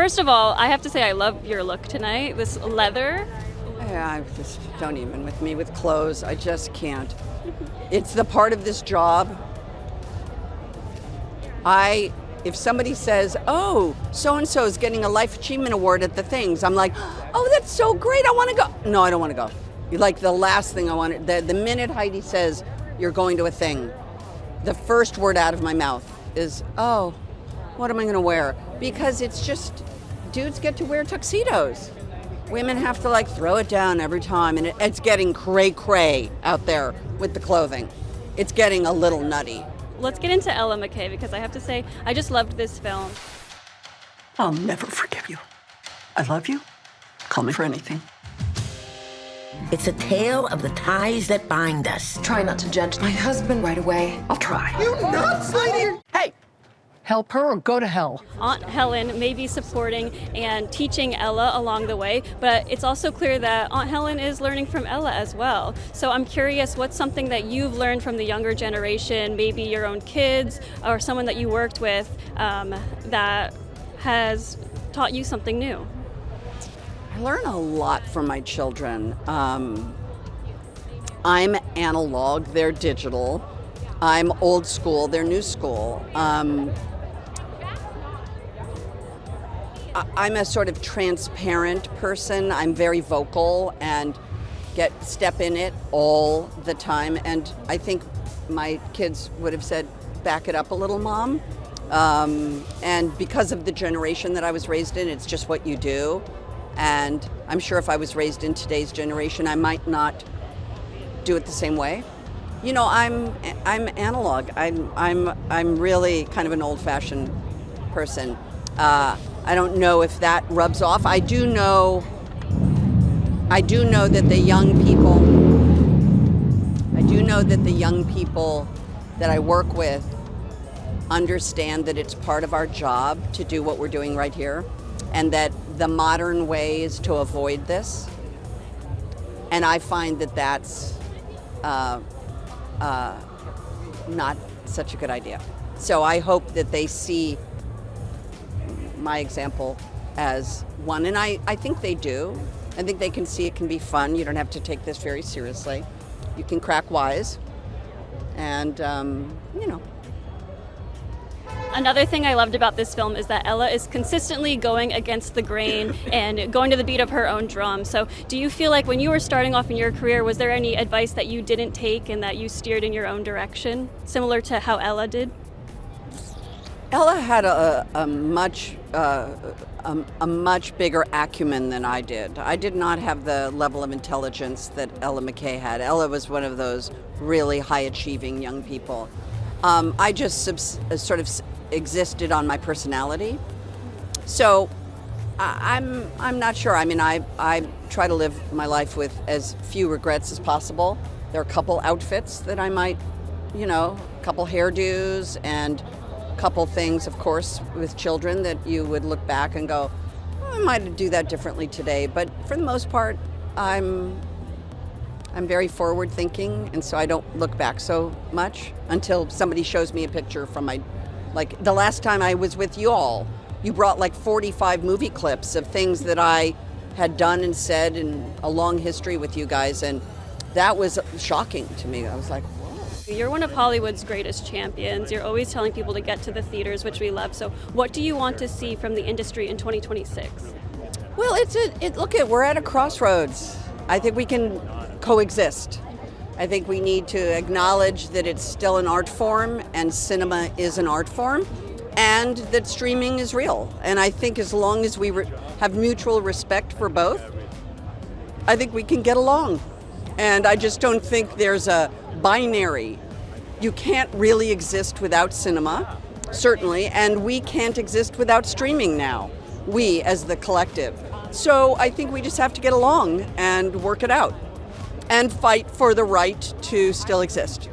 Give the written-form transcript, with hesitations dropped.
First of all, I have to say I love your look tonight. This leather. Yeah, I just don't even with me with clothes. I just can't. It's the part of this job. If somebody says, "Oh, so and so is getting a life achievement award at the things," I'm like, "Oh, that's so great! I want to go." No, I don't want to go. Like the last thing I want. The minute Heidi says you're going to a thing, the first word out of my mouth is, "Oh, what am I going to wear?" Because it's just dudes get to wear tuxedos. Women have to like throw it down every time, and it's getting cray cray out there with the clothing. It's getting a little nutty. Let's get into Ella McCay because I have to say I just loved this film. I'll never forgive you. I love you. Call me for anything. It's a tale of the ties that bind us. Try not to judge my husband right away. I'll try. You nuts, lady! Hey! Help her or go to hell. Aunt Helen may be supporting and teaching Ella along the way, but it's also clear that Aunt Helen is learning from Ella as well. So I'm curious, what's something that you've learned from the younger generation, maybe your own kids or someone that you worked with that has taught you something new? I learn a lot from my children. I'm analog, they're digital. I'm old school, they're new school. I'm a sort of transparent person. I'm very vocal and step in it all the time. And I think my kids would have said, "Back it up a little, Mom." And because of the generation that I was raised in, it's just what you do. And I'm sure if I was raised in today's generation, I might not do it the same way. You know, I'm analog. I'm really kind of an old-fashioned person. I don't know if that rubs off. I do know that the young people that I work with understand that it's part of our job to do what we're doing right here, and that the modern way is to avoid this. And I find that that's not such a good idea. So I hope that they see my example as one, and I think they do. I think they can see it can be fun. You don't have to take this very seriously. You can crack wise, and you know. Another thing I loved about this film is that Ella is consistently going against the grain and going to the beat of her own drum. So do you feel like when you were starting off in your career, was there any advice that you didn't take and that you steered in your own direction, similar to how Ella did? Ella had a much bigger acumen than I did. I did not have the level of intelligence that Ella McCay had. Ella was one of those really high-achieving young people. I just sort of existed on my personality. So I'm not sure. I mean, I try to live my life with as few regrets as possible. There are a couple outfits that I might, a couple hairdos and couple things, of course, with children that you would look back and go, oh, I might do that differently today. But for the most part, I'm very forward thinking, and so I don't look back so much until somebody shows me a picture from like the last time I was with you all, you brought like 45 movie clips of things that I had done and said in a long history with you guys, and that was shocking to me. I was like, you're one of Hollywood's greatest champions. You're always telling people to get to the theaters, which we love. So what do you want to see from the industry in 2026? Well, we're at a crossroads. I think we can coexist. I think we need to acknowledge that it's still an art form and cinema is an art form, and that streaming is real. And I think as long as we have mutual respect for both, I think we can get along. And I just don't think there's a binary. You can't really exist without cinema, certainly, and we can't exist without streaming now, we as the collective. So I think we just have to get along and work it out and fight for the right to still exist.